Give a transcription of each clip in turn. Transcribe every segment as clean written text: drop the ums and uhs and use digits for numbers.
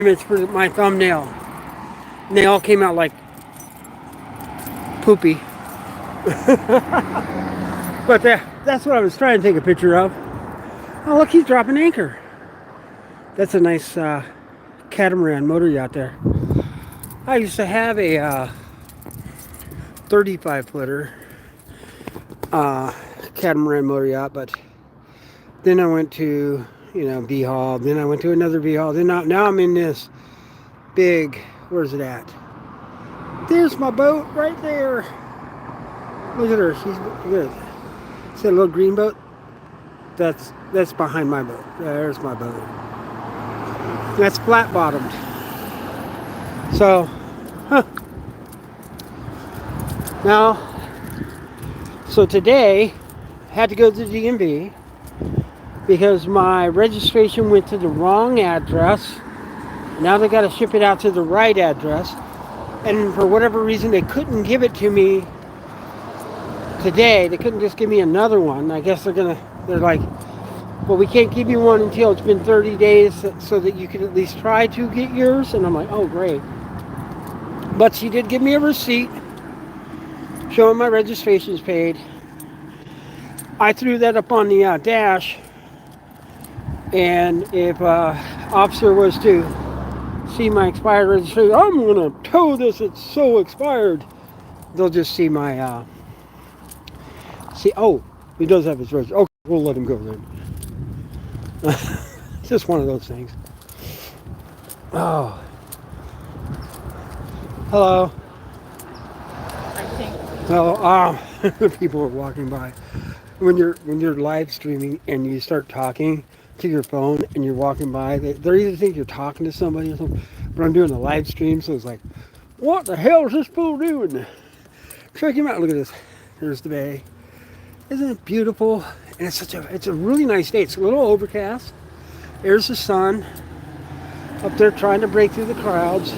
image for my thumbnail. And they all came out like poopy. But that's what I was trying to take a picture of. Oh, look, he's dropping anchor. That's a nice catamaran motor yacht there. I used to have a 35 footer catamaran motor yacht, but then I went to, B-Haul. Then I went to another B-Haul. Then now I'm in this big, where's it at? There's my boat right there. Look at her. She's good. See that little green boat? That's behind my boat. There's my boat. That's flat bottomed. So, so today I had to go to the DMV because my registration went to the wrong address. Now they got to ship it out to the right address. And for whatever reason, they couldn't give it to me today. They couldn't just give me another one. I guess they're like, well, we can't give you one until it's been 30 days so that you can at least try to get yours. And I'm like, oh, great. But she did give me a receipt showing my registration's paid. I threw that up on the dash. And if officer was to see my expired registration, I'm going to tow this, it's so expired. They'll just see my, oh, he does have his registration. Okay, we'll let him go then. It's just one of those things. Oh. Hello. I think. Hello. People are walking by. When you're live streaming and you start talking to your phone and you're walking by, they either think you're talking to somebody or something. But I'm doing a live stream, so it's like, what the hell is this fool doing? Check him out. Look at this. Here's the bay. Isn't it beautiful? And it's a really nice day. It's a little overcast. There's the sun up there trying to break through the clouds.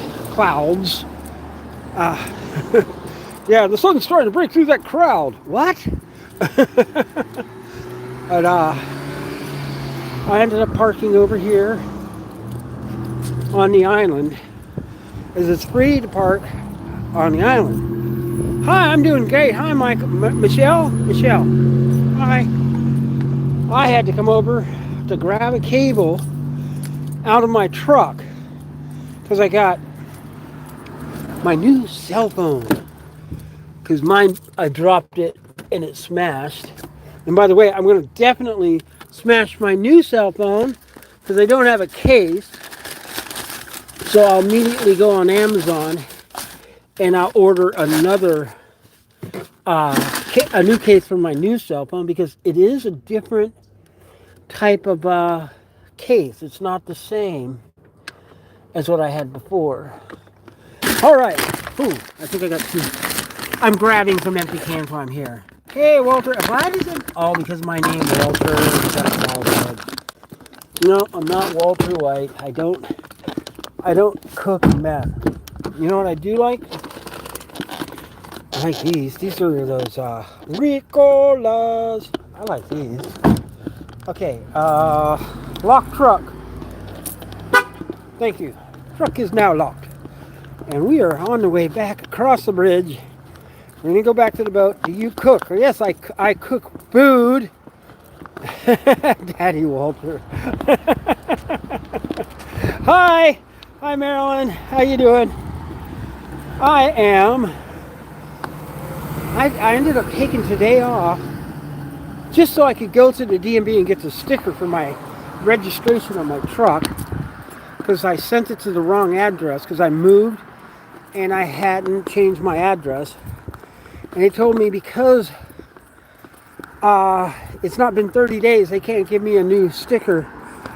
Yeah, the sun's trying to break through that crowd. What? But I ended up parking over here on the island, as it's free to park on the island. Hi, I'm doing great. Hi, Mike. Michelle. Hi. I had to come over to grab a cable out of my truck because I got my new cell phone. Because mine, I dropped it and it smashed. And by the way, I'm going to definitely smash my new cell phone because I don't have a case. So I'll immediately go on Amazon and I'll order another, a new case for my new cell phone because it is a different type of case. It's not the same as what I had before. All right. Ooh, I think I got two. I'm grabbing some empty cans while I'm here. Hey, Walter. Why does it? Oh, because my name Walter. No, I'm not Walter White. I don't cook meth. You know what I do like? I like these. These are those Ricolas. I like these. Okay. Lock truck. Thank you. Truck is now locked. And we are on the way back across the bridge. We're going to go back to the boat. Do you cook? Yes, I cook food. Daddy Walter. Hi, Marilyn. How you doing? I ended up taking today off just so I could go to the DMV and get the sticker for my registration on my truck because I sent it to the wrong address because I moved and I hadn't changed my address. And they told me because it's not been 30 days, they can't give me a new sticker.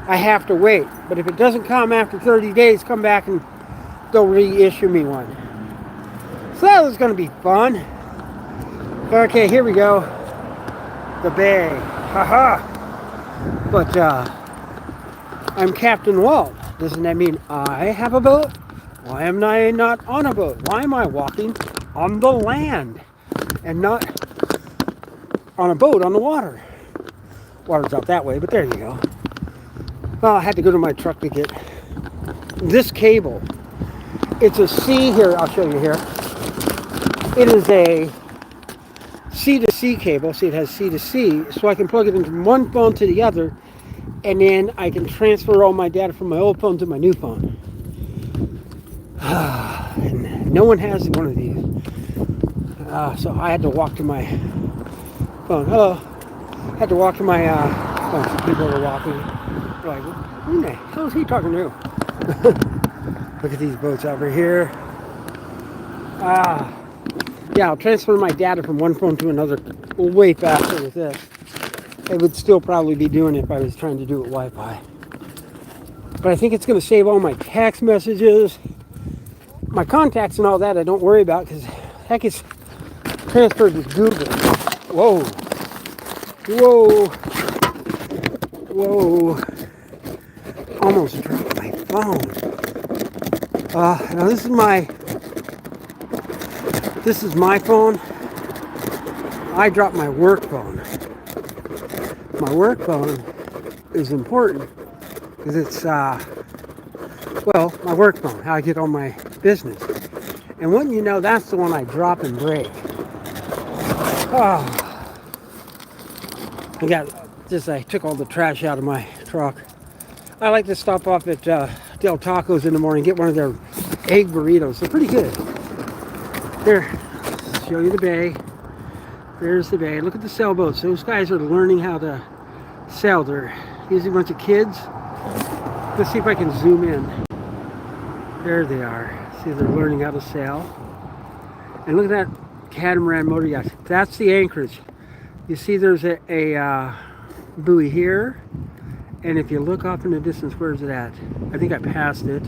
I have to wait. But if it doesn't come after 30 days, come back and they'll reissue me one. So that was going to be fun. Okay, here we go. The bay. Haha. But I'm Captain Walt. Doesn't that mean I have a boat? Why am I not on a boat? Why am I walking on the land and not on a boat on the water? Water's out that way, but there you go. Well, I had to go to my truck to get this cable, it's a C here. I'll show you here. It is a C to C cable. See, it has C to C, so I can plug it into one phone to the other, and then I can transfer all my data from my old phone to my new phone. And no one has one of these, so I had to walk to my phone. Hello. I had to walk to my phone. People were walking. They're like, who the hell is he talking to? Look at these boats over here. Yeah, I'll transfer my data from one phone to another way faster with this. I would still probably be doing it if I was trying to do it Wi-Fi. But I think it's going to save all my text messages. My contacts and all that I don't worry about because that gets transferred with Google. Whoa. Whoa. Whoa. Almost dropped my phone. Now this is my phone. I dropped my work phone. My work phone is important because it's, my work phone, how I get on my business. And wouldn't you know, that's the one I drop and break. I took all the trash out of my truck. I like to stop off at Del Tacos in the morning, get one of their egg burritos. They're pretty good. Here, show you the bay. There's the bay. Look at the sailboats. Those guys are learning how to sail. They're usually a bunch of kids. Let's see if I can zoom in. There they are. See, they're learning how to sail. And look at that catamaran motor yacht. That's the Anchorage. You see there's a buoy here. And if you look off in the distance, where's it at? I think I passed it.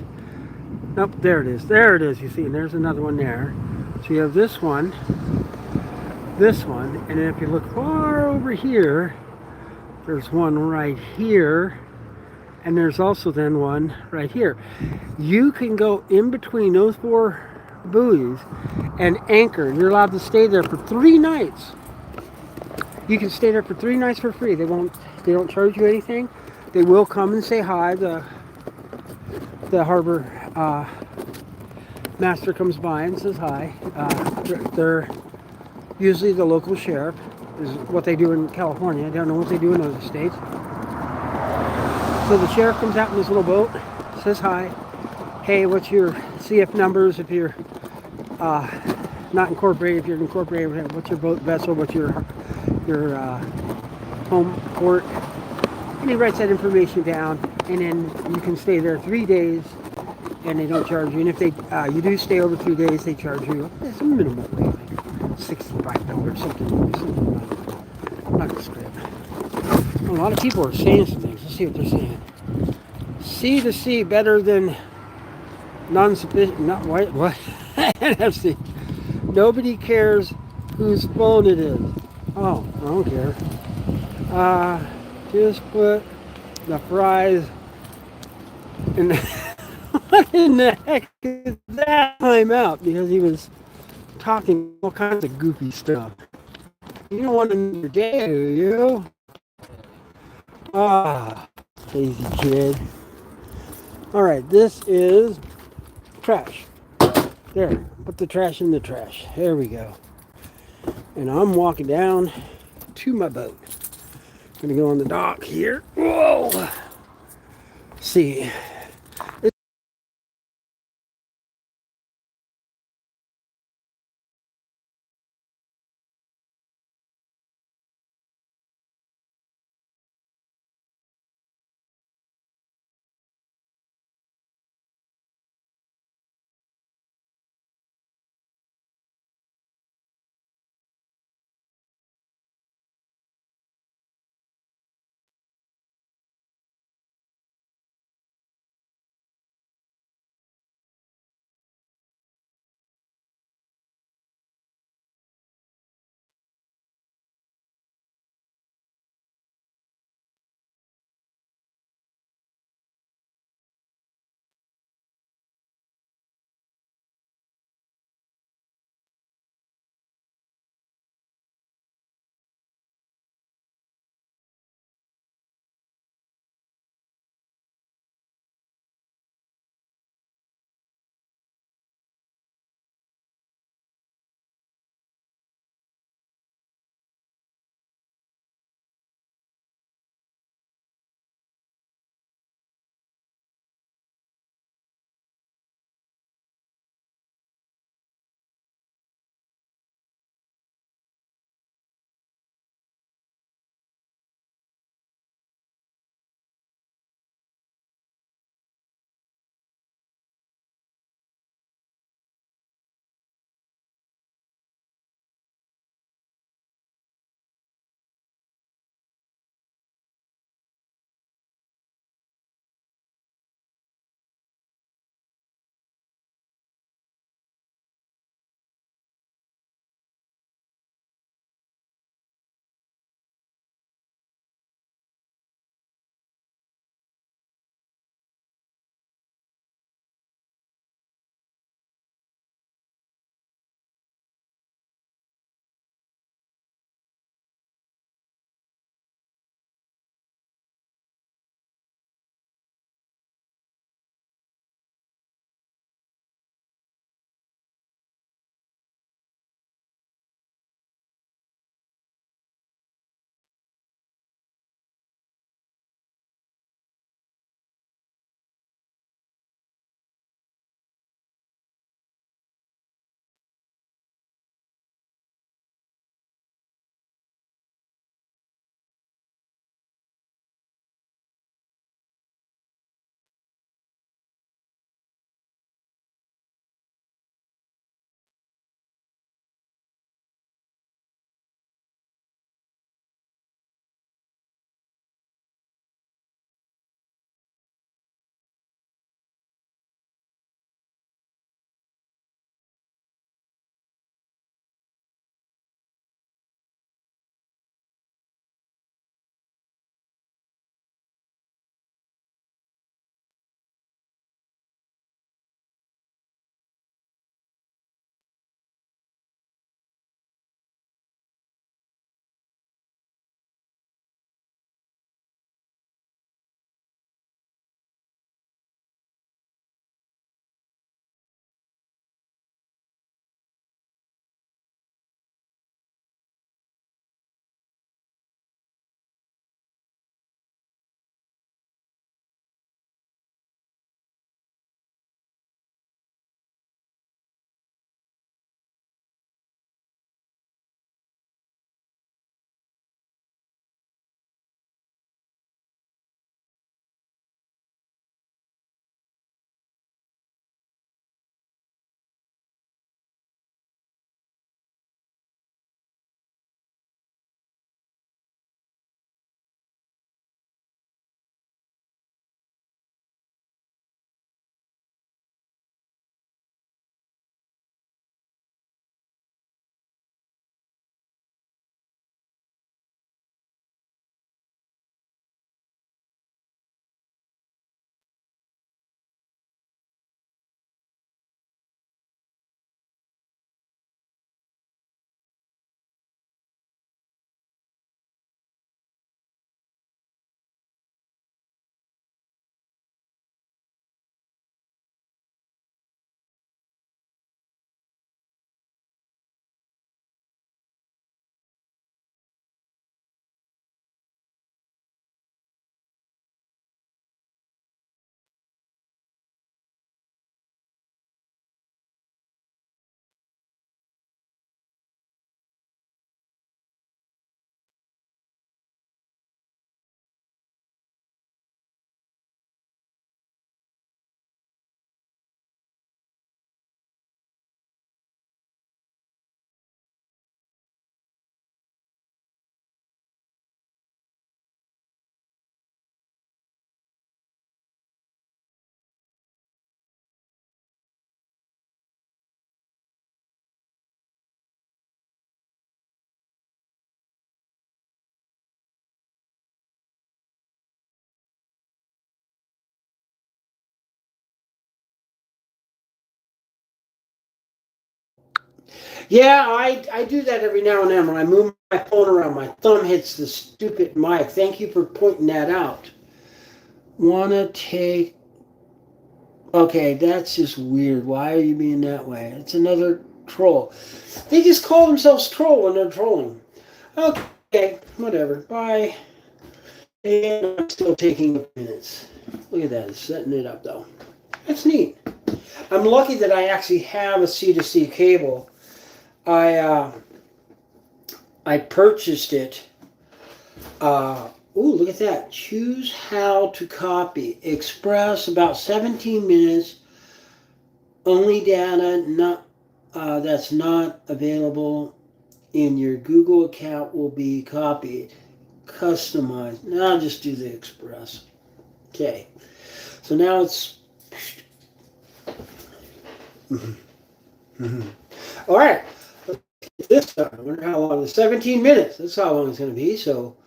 Nope, there it is. There it is, you see. And there's another one there. So you have this one, and then if you look far over here, there's one right here, and there's also then one right here. You can go in between those four buoys and anchor. You're allowed to stay there for 3 nights. You can stay there for 3 nights for free. They don't charge you anything. They will come and say hi. The harbor master comes by and says hi. They're usually the local sheriff, is what they do in California. I don't know what they do in other states. So the sheriff comes out in his little boat, says hi. Hey, what's your CF numbers if you're not incorporated? If you're incorporated, what's your boat vessel? What's your home port? And he writes that information down, and then you can stay there 3 days, and they don't charge you. And if you do stay over 3 days, they charge you. It's a minimal fee, like $65, something. Not a script. A lot of people are saying some things. Let's see what they're saying. C to C better than non-sufficient. Not what? NFC. Nobody cares whose phone it is. Oh, I don't care. Just put the fries in the what in the heck is that? Time out because he was talking all kinds of goofy stuff. You don't want another day, do you? Lazy kid. Alright, this is trash. There, put the trash in the trash. There we go. And I'm walking down to my boat. I'm gonna go on the dock here. Whoa! See. Yeah, I do that every now and then. When I move my phone around, my thumb hits the stupid mic. Thank you for pointing that out. Wanna take... Okay, that's just weird. Why are you being that way? It's another troll. They just call themselves troll when they're trolling. Okay, whatever. Bye. And I'm still taking minutes. Look at that. It's setting it up, though. That's neat. I'm lucky that I actually have a C2C cable. I purchased it. Ooh, look at that. Choose how to copy. Express about 17 minutes. Only data not that's not available in your Google account will be copied. Customized. Now I'll just do the Express. Okay. So now it's... All right. This time, I wonder how long. 17 minutes. That's how long it's going to be. So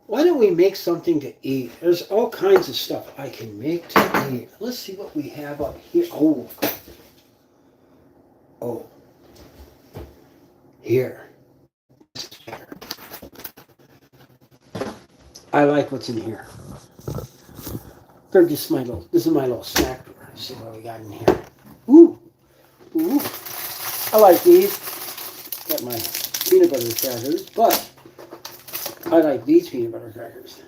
why don't we make something to eat? There's all kinds of stuff I can make to eat. Let's see what we have up here. Oh. Here. I like what's in here. This is my little snack drawer. Let's see what we got in here. Ooh. I like these. Got my peanut butter crackers, but I like these peanut butter crackers.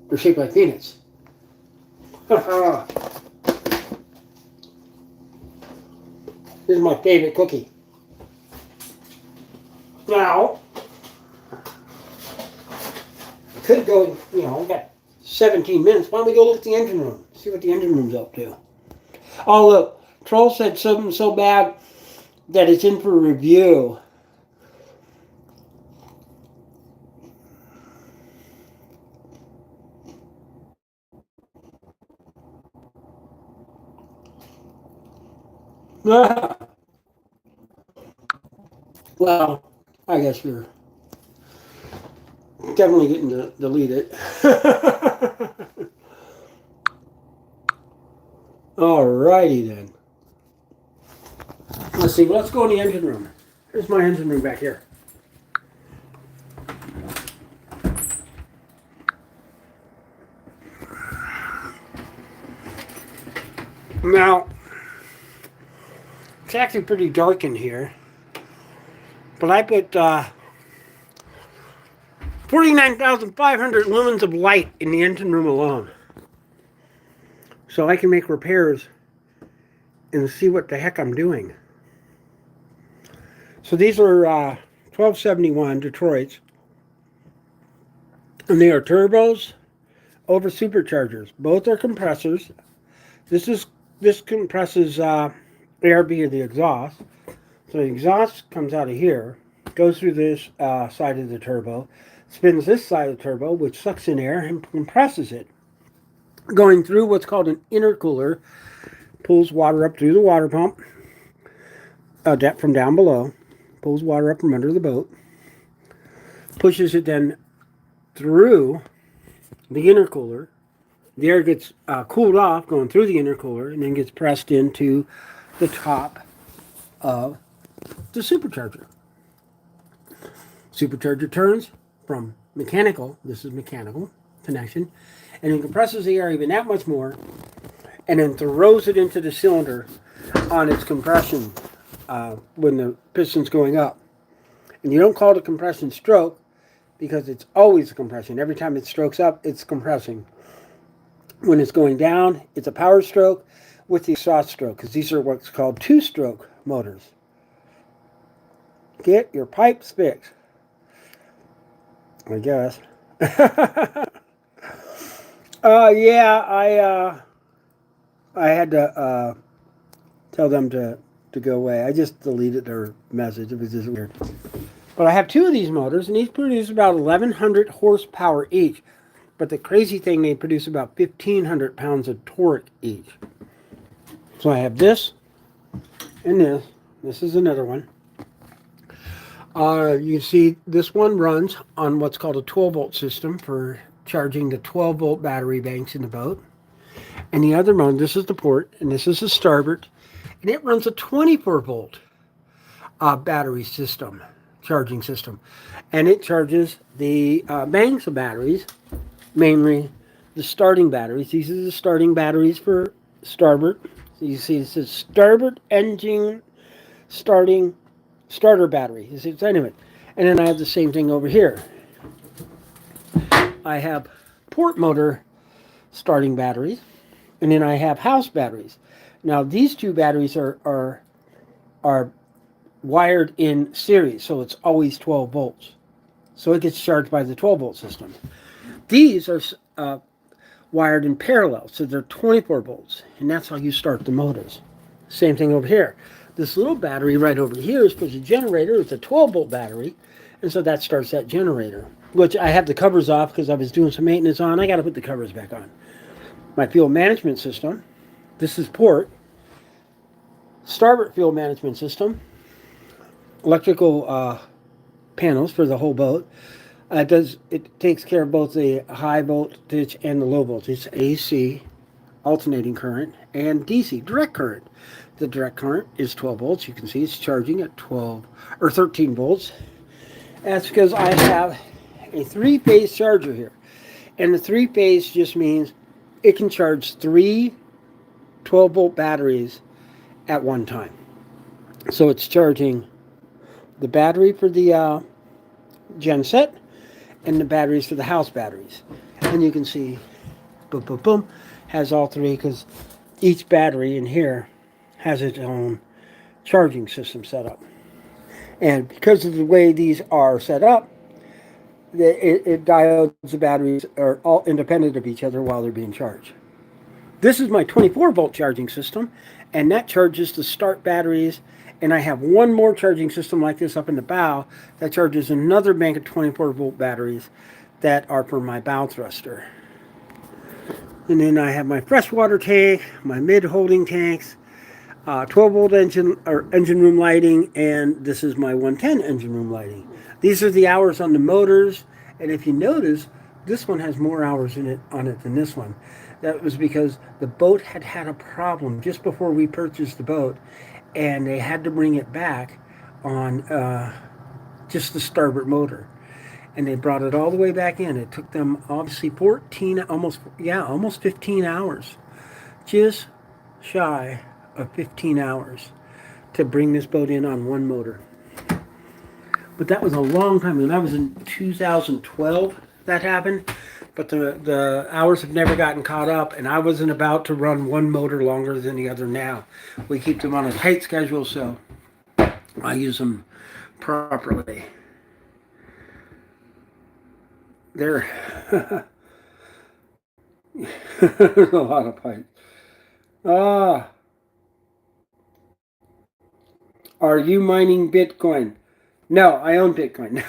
They're shaped like peanuts. This is my favorite cookie. Now, I could go, we got 17 minutes. Why don't we go look at the engine room? See what the engine room's up to. Oh, look. Troll said something so bad that it's in for review. Well, I guess you're definitely getting to delete it. Alrighty then. Let's see. Let's go in the engine room. Here's my engine room back here. Now, it's actually pretty dark in here, but I put 49,500 lumens of light in the engine room alone, so I can make repairs and see what the heck I'm doing. So these are 1271 Detroits, and they are turbos over superchargers. Both are compressors. This compresses air via the exhaust. So the exhaust comes out of here, goes through this side of the turbo, spins this side of the turbo, which sucks in air and compresses it, going through what's called an intercooler, pulls water up through the water pump from down below, pulls water up from under the boat, pushes it then through the intercooler. The air gets cooled off going through the intercooler and then gets pressed into the top of the supercharger. Supercharger turns from mechanical, this is mechanical connection, and then compresses the air even that much more, and then throws it into the cylinder on its compression when the piston's going up. And you don't call it a compression stroke because it's always a compression. Every time it strokes up, it's compressing. When it's going down, it's a power stroke with the exhaust stroke, because these are what's called two-stroke motors. Get your pipes fixed, I guess. Yeah, I had to tell them to go away. I just deleted their message. It was just weird. But I have two of these motors, and these produce about 1,100 horsepower each. But the crazy thing, they produce about 1,500 pounds of torque each. So I have this and this. This is another one. You see this one runs on what's called a 12-volt system for charging the 12-volt battery banks in the boat. And the other one, this is the port, and this is the starboard. and it runs a 24-volt battery system, charging system. And it charges the banks of batteries, mainly the starting batteries. These are the starting batteries for starboard. So you see it says starboard engine starting starter battery. Anyway, and then I have the same thing over here. I have port motor starting batteries, and then I have house batteries. Now these two batteries are wired in series, so it's always 12 volts. So it gets charged by the 12-volt system. These are wired in parallel, so they're 24 volts, and that's how you start the motors. Same thing over here. This little battery right over here is for the generator. It's a 12-volt battery, and so that starts that generator, which I have the covers off because I was doing some maintenance on. I got to put the covers back on. My fuel management system. This is port. Starboard fuel management system. Electrical panels for the whole boat. It takes care of both the high voltage and the low voltage, AC, alternating current, and DC, direct current. The direct current is 12 volts. You can see it's charging at 12 or 13 volts. That's because I have a three-phase charger here. And the three-phase just means it can charge three 12-volt batteries at one time. So it's charging the battery for the genset and the batteries for the house batteries. And you can see, boom, boom, boom, has all three because each battery in here has its own charging system set up. And because of the way these are set up, it diodes the batteries are all independent of each other while they're being charged. This is my 24-volt charging system, and that charges the start batteries. And I have one more charging system like this up in the bow that charges another bank of 24-volt batteries that are for my bow thruster. And then I have my freshwater tank, my mid-holding tanks, 12-volt engine room lighting, and this is my 110 engine room lighting. These are the hours on the motors, and if you notice, this one has more hours on it than this one. That was because the boat had a problem just before we purchased the boat, and they had to bring it back on just the starboard motor. And they brought it all the way back in. It took them obviously almost 15 hours. Just shy of 15 hours to bring this boat in on one motor. But that was a long time ago. That was in 2012 that happened. But the hours have never gotten caught up, and I wasn't about to run one motor longer than the other now. We keep them on a tight schedule, so I use them properly. There's a lot of pipes. Are you mining Bitcoin? No, I own Bitcoin.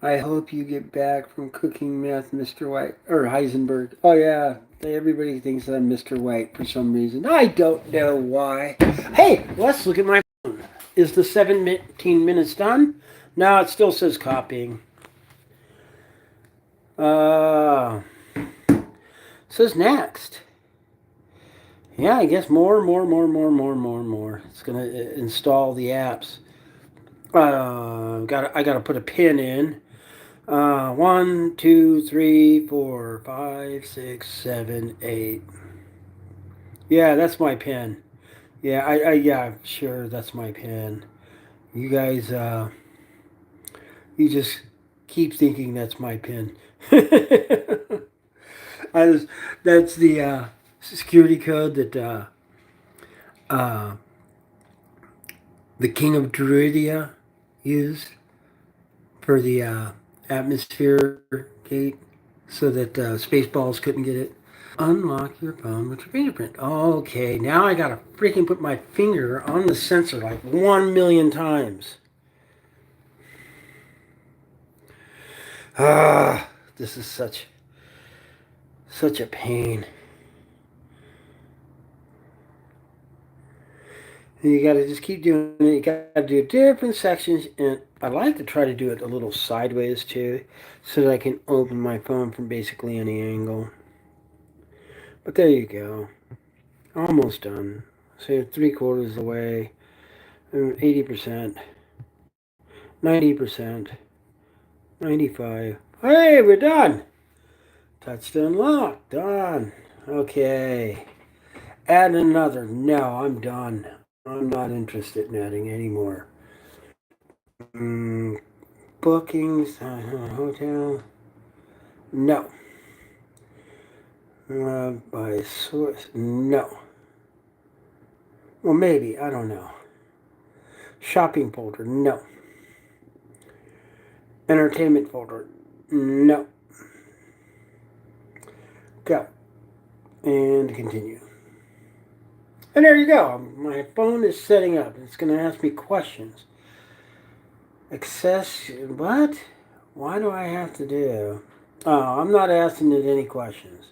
I hope you get back from cooking meth, Mr. White. Or Heisenberg. Oh, yeah. Everybody thinks I'm Mr. White for some reason. I don't know why. Hey, let's look at my phone. Is the 17 minutes done? No, it still says copying. Says next. Yeah, I guess more. It's going to install the apps. I gotta put a pin in. 1, 2, 3, 4, 5, 6, 7, 8. Yeah, that's my pin. Yeah, yeah, sure, that's my pin. You guys, you just keep thinking that's my pin. That's the security code that the King of Druidia used for the atmosphere gate so that Spaceballs couldn't get it. Unlock your phone with your fingerprint. Okay, now I gotta freaking put my finger on the sensor like 1,000,000 times. This is such a pain. And you gotta just keep doing it. You gotta do different sections, and I like to try to do it a little sideways too, so that I can open my phone from basically any angle. But there you go. Almost done. Say 3/4 of the way. 80%. 90%. 95. Hey, we're done. Touch to unlock. Done. Okay. Add another. No, I'm done. I'm not interested in adding anymore. Mm, bookings. Hotel. No. By source. No. Well, maybe. I don't know. Shopping folder. No. Entertainment folder. No. Go. And continue. And there you go. My phone is setting up. It's going to ask me questions. Access. What? Why do I have to do? Oh, I'm not asking it any questions.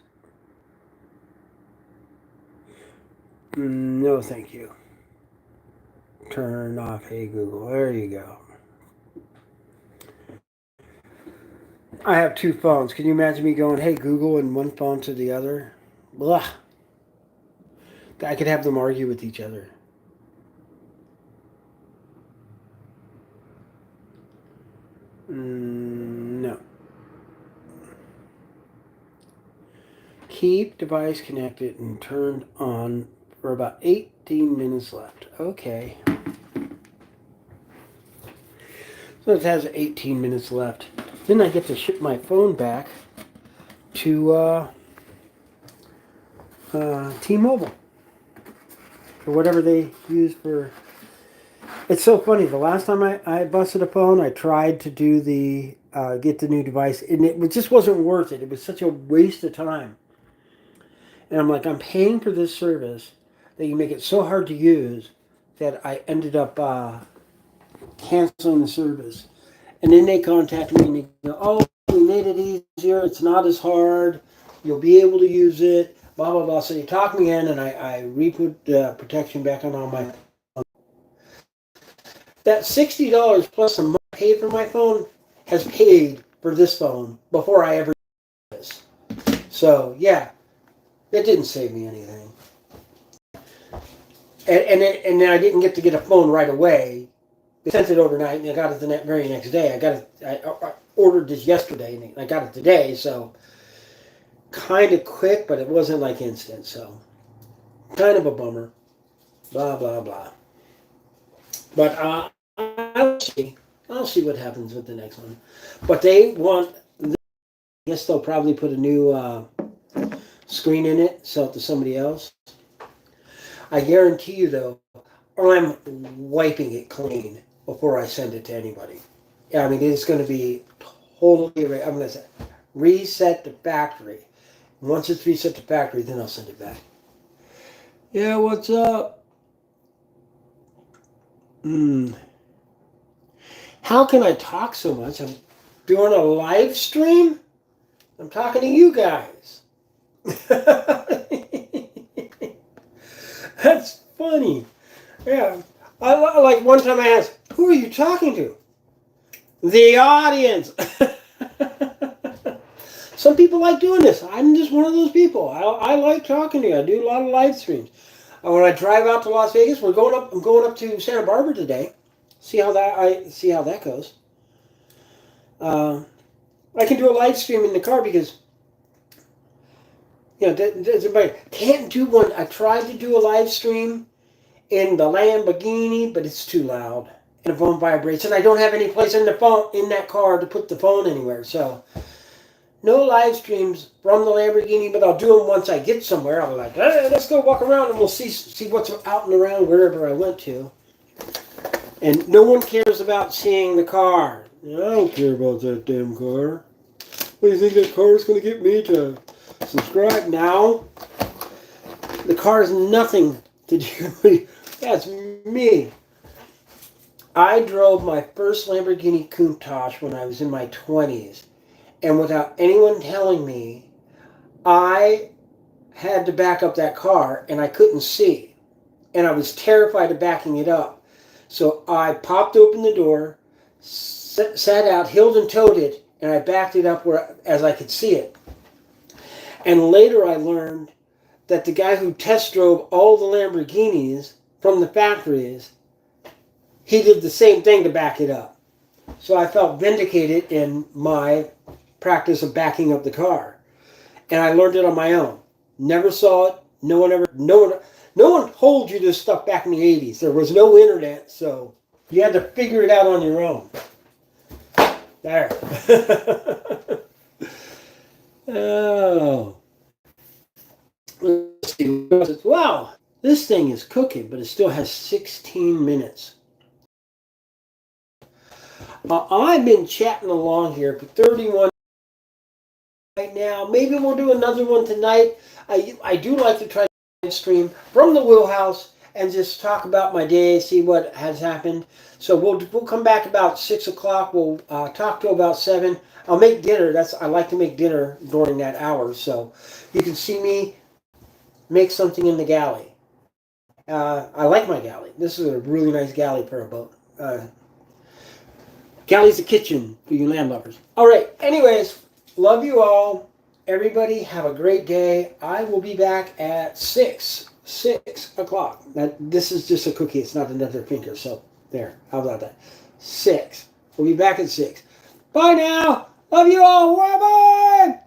No, thank you. Turn off Hey Google. There you go. I have two phones. Can you imagine me going Hey Google and one phone to the other? Blah. I could have them argue with each other. No. Keep device connected and turned on for about 18 minutes left. Okay. So it has 18 minutes left. Then I get to ship my phone back to T-Mobile for whatever they use for. It's so funny. The last time I busted a phone, I tried to do the get the new device, and it just wasn't worth it. It was such a waste of time. And I'm like, I'm paying for this service that you make it so hard to use that I ended up canceling the service. And then they contacted me and they go, oh, we made it easier. It's not as hard. You'll be able to use it. Blah, blah, blah. So they talked me in and I re-put protection back on all my. That $60 plus a month paid for my phone has paid for this phone before I ever did this. So, yeah, it didn't save me anything. And then I didn't get to get a phone right away. They sent it overnight, and I got it the very next day. I ordered this yesterday, and I got it today. So kind of quick, but it wasn't like instant. So kind of a bummer. Blah blah blah. But I'll see. I'll see what happens with the next one. But they want. I guess they'll probably put a new screen in it, sell it to somebody else. I guarantee you, though, I'm wiping it clean before I send it to anybody. I mean, it's going to be totally. I'm going to say reset the factory. Once it's reset the factory, then I'll send it back. Yeah, what's up? How can I talk so much? I'm doing a live stream. I'm talking to you guys. That's funny. Yeah. I like one time I asked, who are you talking to? The audience. Some people like doing this. I'm just one of those people. I like talking to you. I do a lot of live streams. When I drive out to Las Vegas, I'm going up to Santa Barbara today. See how that goes. I can do a live stream in the car because everybody can't do one. I tried to do a live stream in the Lamborghini, but it's too loud and the phone vibrates, and I don't have any place in that car to put the phone anywhere. So no live streams from the Lamborghini, but I'll do them once I get somewhere. I'll be like, hey, let's go walk around and we'll see what's out and around wherever I went to. And no one cares about seeing the car. I don't care about that damn car. What do you think that car is going to get me to subscribe now? The car is nothing to do with. That's me. I drove my first Lamborghini Countach when I was in my 20s. And without anyone telling me, I had to back up that car and I couldn't see. And I was terrified of backing it up. So I popped open the door, sat out, heeled and toed it, and I backed it up as I could see it. And later I learned that the guy who test drove all the Lamborghinis from the factories, he did the same thing to back it up. So I felt vindicated in my practice of backing up the car. And I learned it on my own. Never saw it. No one told you this stuff back in the 80s. There was no internet, so you had to figure it out on your own. There. Oh. Let's see. Wow, this thing is cooking, but it still has 16 minutes. I've been chatting along here for 31 right now. Maybe we'll do another one tonight. I do like to try to stream from the wheelhouse and just talk about my day, see what has happened. So we'll come back about 6 o'clock. We'll talk to about 7. I'll make dinner. I like to make dinner during that hour. So you can see me make something in the galley. I like my galley. This is a really nice galley for a boat. Galley's a kitchen for you land lovers. All right. Anyways, love you all. Everybody have a great day. I will be back at 6 o'clock. This is just a cookie. It's not another finger. So there. How about that? 6. We'll be back at 6. Bye now. Love you all. Bye-bye.